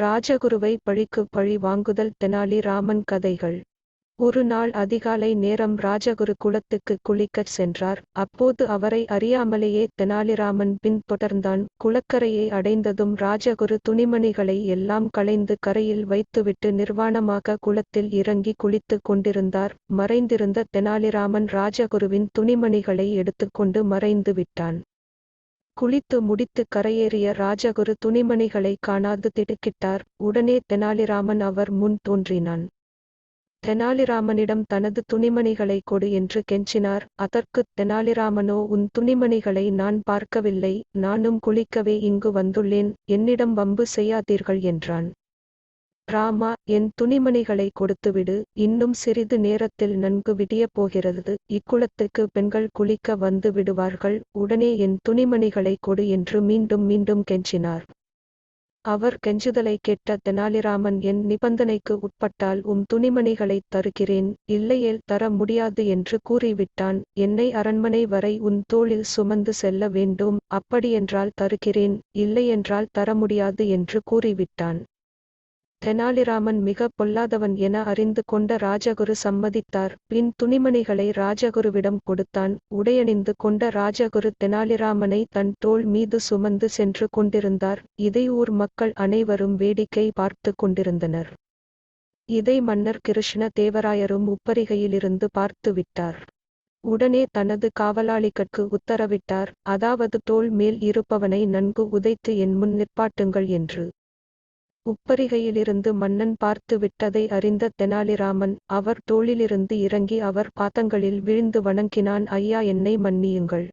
ராஜகுருவை பழிக்கு பழி வாங்குதல். தெனாலி ராமன் கதைகள். ஒரு நாள் அதிகாலை நேரம் ராஜகுரு குளத்துக்கு குளிக்கச் சென்றார். அப்போது அவரை அறியாமலேயே தெனாலிராமன் பின் தொடர்ந்தான். குளக்கரையை அடைந்ததும் ராஜகுரு துணிமணிகளை எல்லாம் களைந்து கரையில் வைத்துவிட்டு நிர்வாணமாக குளத்தில் இறங்கி குளித்துக் கொண்டிருந்தார். மறைந்திருந்த தெனாலிராமன் ராஜகுருவின் துணிமணிகளை எடுத்துக்கொண்டு மறைந்து விட்டான். குளித்து முடித்து கரையேறிய ராஜகுரு துணிமணிகளை காணாது திடுக்கிட்டார். உடனே தெனாலிராமன் அவர் முன் தோன்றினான். தெனாலிராமனிடம் தனது துணிமணிகளை கொடு என்று கெஞ்சினார். அதற்குத் தெனாலிராமனோ, உன் துணிமணிகளை நான் பார்க்கவில்லை, நானும் குளிக்கவே இங்கு வந்துள்ளேன், என்னிடம் வம்பு செய்யாதீர்கள் என்றான். ராமா, என் துணிமணிகளை கொடுத்துவிடு, இன்னும் சிறிது நேரத்தில் நன்கு விடியப் போகிறது, இக்குளத்துக்கு பெண்கள் குளிக்க வந்து விடுவார்கள், உடனே என் துணிமணிகளை கொடு என்று மீண்டும் மீண்டும் கெஞ்சினார். அவர் கெஞ்சுதலை கேட்ட தெனாலிராமன், என் நிபந்தனைக்கு உட்பட்டால் துணிமணிகளைத் தருகிறேன், இல்லையேல் தர முடியாது என்று கூறிவிட்டான். என்னை அரண்மனை வரை உன் தோளில் சுமந்து செல்ல வேண்டும், அப்படியென்றால் தருகிறேன், இல்லையென்றால் தர முடியாது என்று கூறிவிட்டான். தெனாலிராமன் மிக பொல்லாதவன் என அறிந்து கொண்ட ராஜகுரு சம்மதித்தார். பின் துணிமணிகளை ராஜகுருவிடம் கொடுத்தான். உடையணிந்து கொண்ட ராஜகுரு தெனாலிராமனை தன் தோள் மீது சுமந்து சென்று கொண்டிருந்தார். இதை ஊர் மக்கள் அனைவரும் வேடிக்கை பார்த்து கொண்டிருந்தனர். இதை மன்னர் கிருஷ்ண தேவராயரும் உப்பரிகையிலிருந்து பார்த்து விட்டார். உடனே தனது காவலாளிகளுக்கு உத்தரவிட்டார், அதாவது தோள் மேல் இருப்பவனை நன்கு உதைத்து என் முன் நிற்பாட்டுங்கள் என்று. உப்பரிகையிலிருந்து மன்னன் பார்த்து விட்டதை அறிந்த தெனாலிராமன் அவர் தோளிலிருந்து இறங்கி அவர் பாதங்களில் விழுந்து வணங்கினான். ஐயா, என்னை மன்னியுங்கள்.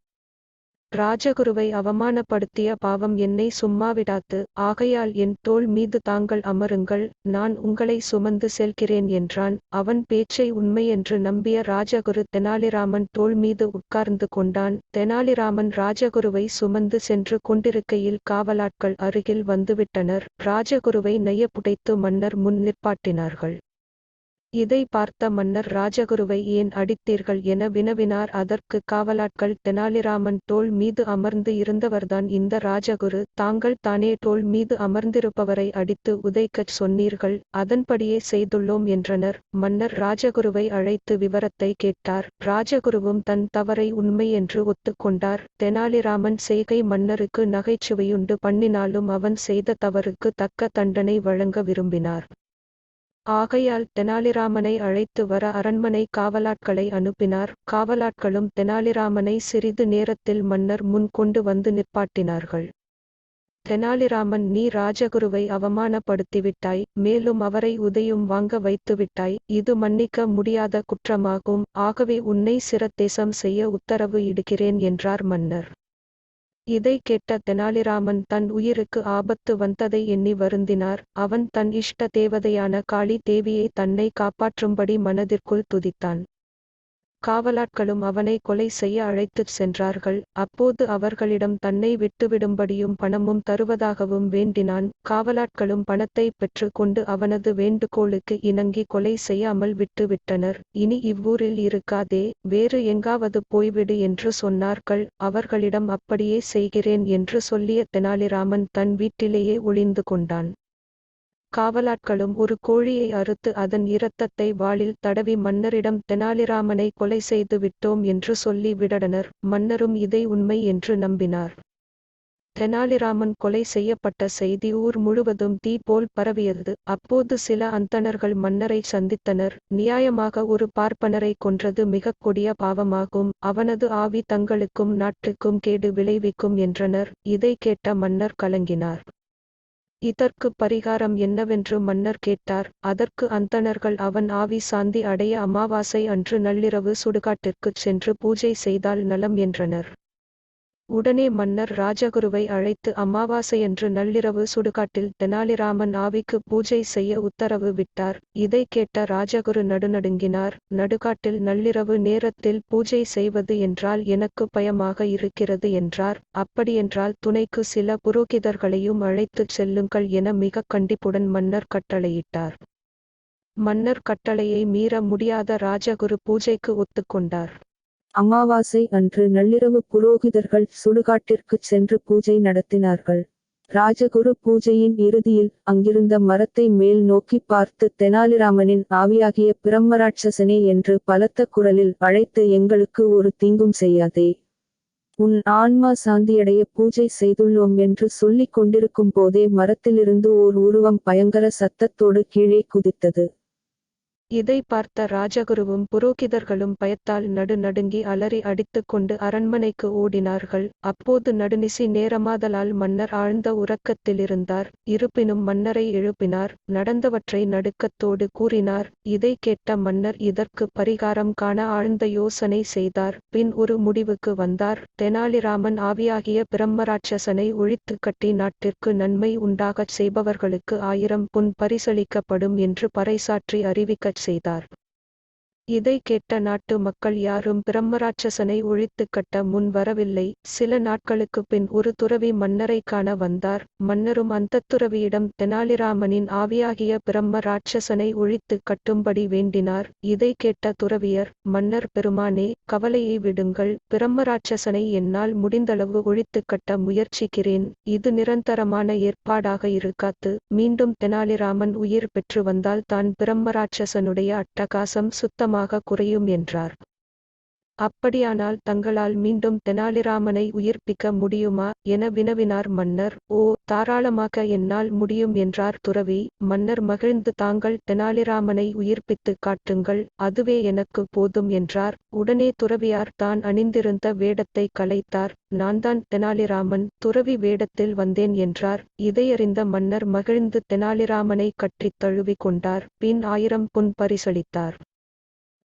ராஜகுருவை அவமானப்படுத்திய பாவம் என்னை சும்மாவிடாது, ஆகையால் என் தோள் மீது தாங்கள் அமருங்கள், நான் உங்களை சுமந்து செல்கிறேன் என்றான். அவன் பேச்சை உண்மையென்று நம்பிய ராஜகுரு தெனாலிராமன் தோள் மீது உட்கார்ந்து கொண்டான். தெனாலிராமன் ராஜகுருவை சுமந்து சென்று கொண்டிருக்கையில் காவலாட்கள் அருகில் வந்துவிட்டனர். ராஜகுருவை நையப்புடைத்து மன்னர் முன் நிற்பாட்டினார்கள். இதை பார்த்த மன்னர் ராஜகுருவை ஏன் அடித்தீர்கள் என வினவினார். அதற்கு காவலாட்கள், தெனாலிராமன் தோள் மீது அமர்ந்து இருந்தவர்தான் இந்த ராஜகுரு, தாங்கள் தானே தோள் மீது அமர்ந்திருப்பவரை அடித்து உதைக்கச் சொன்னீர்கள், அதன்படியே செய்துள்ளோம் என்றனர். மன்னர் ராஜகுருவை அழைத்து விவரத்தை கேட்டார். ராஜகுருவும் தன் தவறை உண்மை என்று ஒத்துக்கொண்டார். தெனாலிராமன் செய்கை மன்னருக்கு நகைச்சுவையுண்டு பண்ணினாலும் அவன் செய்த தவறுக்கு தக்க தண்டனை வழங்க விரும்பினார். ஆகையால் தெனாலிராமனை அழைத்து வர அரண்மனை காவலாட்களை அனுப்பினார். காவலாட்களும் தெனாலிராமனை சிறிது நேரத்தில் மன்னர் முன் கொண்டு வந்து நிற்பாட்டினார்கள். தெனாலிராமன், நீ ராஜகுருவை அவமானப்படுத்திவிட்டாய், மேலும் அவரை உதையும் வாங்க வைத்துவிட்டாய், இது மன்னிக்க முடியாத குற்றமாகும், ஆகவே உன்னை சிரத்தேசம் செய்ய உத்தரவு இடுகிறேன் என்றார் மன்னர். இதை கேட்ட தெனாலிராமன் தன் உயிருக்கு ஆபத்து வந்ததை எண்ணி வருந்தினார். அவன் தன் இஷ்ட தேவதையான காளி தேவியை தன்னை காப்பாற்றும்படி மனதிற்குள் துதித்தான். காவலாட்களும் அவனை கொலை செய்ய அழைத்துச் சென்றார்கள். அப்போது அவர்களிடம் தன்னை விட்டுவிடும்படியும் பணமும் தருவதாகவும் வேண்டினான். காவலாட்களும் பணத்தை பெற்று கொண்டு அவனது வேண்டுகோளுக்கு இணங்கி கொலை செய்யாமல் விட்டுவிட்டனர். இனி இவ்வூரில் இருக்காதே, வேறு எங்காவது போய்விடு என்று சொன்னார்கள். அவர்களிடம் அப்படியே செய்கிறேன் என்று சொல்லிய தெனாலிராமன் தன் வீட்டிலேயே ஒளிந்து கொண்டான். காவலாட்களும் ஒரு கோழியை அறுத்து அதன் இரத்தத்தை வாளில் தடவி மன்னரிடம் தெனாலிராமனை கொலை செய்து விட்டோம் என்று சொல்லி விடனர். மன்னரும் இதை உண்மை என்று நம்பினார். தெனாலிராமன் கொலை செய்யப்பட்ட செய்தி ஊர் முழுவதும் தீ போல் பரவியது. அப்போது சில அந்தணர்கள் மன்னரை சந்தித்தனர். நியாயமாக ஒரு பார்ப்பனரை கொன்றது மிகக் கொடிய பாவமாகும், அவனது ஆவி தங்களுக்கும் நாட்டுக்கும் கேடு விளைவிக்கும் என்றனர். இதை கேட்ட மன்னர் கலங்கினார். இதற்கு பரிகாரம் என்னவென்று மன்னர் கேட்டார். அதற்கு அந்தணர்கள், அவன் ஆவி சாந்தி அடைய அமாவாசை அன்று நள்ளிரவு சுடுகாட்டிற்குச் சென்று பூஜை செய்தால் நலம் என்றனர். உடனே மன்னர் ராஜகுருவை அழைத்து அமாவாசையன்று நள்ளிரவு சுடுகாட்டில் தெனாலிராமன் ஆவிக்கு பூஜை செய்ய உத்தரவு விட்டார். இதை கேட்ட ராஜகுரு நடுநடுங்கினார். நடுகாட்டில் நள்ளிரவு நேரத்தில் பூஜை செய்வது என்றால் எனக்கு பயமாக இருக்கிறது என்றார். அப்படியென்றால் துணைக்கு சில புரோகிதர்களையும் அழைத்துச் செல்லுங்கள் என மிக கண்டிப்புடன் மன்னர் கட்டளையிட்டார். மன்னர் கட்டளையை மீற முடியாத ராஜகுரு பூஜைக்கு ஒத்துக்கொண்டார். அமாவாசை அன்று நள்ளிரவு புரோகிதர்கள் சுடுகாட்டிற்குச் சென்று பூஜை நடத்தினார்கள். ராஜகுரு பூஜையின் இறுதியில் அங்கிருந்த மரத்தை மேல் நோக்கிப் பார்த்து தெனாலிராமனின் ஆவியாகிய பிரம்மராட்சசனே என்று பலத்த குரலில் அழைத்து எங்களுக்கு ஒரு தீங்கும் செய்யாதே. உன் ஆன்மா சாந்தியடைய பூஜை செய்துள்ளோம் என்று சொல்லிக் கொண்டிருக்கும் போதே மரத்திலிருந்து ஓர் உருவம் பயங்கர சத்தத்தோடு கீழே குதித்தது. இதை பார்த்த ராஜகுருவும் புரோகிதர்களும் பயத்தால் நடுநடுங்கி அலறி அடித்துக்கொண்டு அரண்மனைக்கு ஓடினார்கள். அப்போது நடுநிசி நேரமாதலால் மன்னர் ஆழ்ந்த உறக்கத்திலிருந்தார். இருப்பினும் மன்னரை எழுப்பினார். நடந்தவற்றை நடுக்கத்தோடு கூறினார். இதை கேட்ட மன்னர் இதற்கு பரிகாரம் காண ஆழ்ந்த யோசனை செய்தார். பின் ஒரு முடிவுக்கு வந்தார். தெனாலிராமன் ஆவியாகிய பிரம்மராட்சசனை ஒழித்து கட்டி நாட்டிற்கு நன்மை உண்டாகச் செய்பவர்களுக்கு 1000 பொன் பரிசளிக்கப்படும் என்று பறைசாற்றி அறிவிக்கச் செய்தார். இதை கேட்ட நாட்டு மக்கள் யாரும் பிரம்மராட்சசனை ஒழித்துக் கட்ட முன் வரவில்லை. சில நாட்களுக்குப் பின் ஒரு துறவி மன்னரை காண வந்தார். மன்னரும் அந்தத் துறவியிடம் தெனாலிராமனின் ஆவியாகிய பிரம்ம ராட்சசனை ஒழித்துக் கட்டும்படி வேண்டினார். இதை கேட்ட துறவியர், மன்னர் பெருமானே, கவலையை விடுங்கள். பிரம்மராட்சசனை என்னால் முடிந்தளவு ஒழித்துக் கட்ட முயற்சிக்கிறேன். இது நிரந்தரமான ஏற்பாடாக இருக்காது. மீண்டும் தெனாலிராமன் உயிர் பெற்று வந்தால் தான் பிரம்மராட்சசனுடைய அட்டகாசம் சுத்தமாக குறையும் என்றார். அப்படியானால் தங்களால் மீண்டும் தெனாலிராமனை உயிர்ப்பிக்க முடியுமா என வினவினார் மன்னர். ஓ, தாராளமாக என்னால் முடியும் என்றார் துறவி. மன்னர் மகிழ்ந்து தாங்கள் தெனாலிராமனை உயிர்ப்பித்து காட்டுங்கள், அதுவே எனக்கு போதும் என்றார். உடனே துறவியார் தான் அணிந்திருந்த வேடத்தை கலைத்தார். நான்தான் தெனாலிராமன், துறவி வேடத்தில் வந்தேன் என்றார். இதையறிந்த மன்னர் மகிழ்ந்து தெனாலிராமனை கட்டித் தழுவிக் கொண்டார். பின் 1000 பொன் பரிசளித்தார்.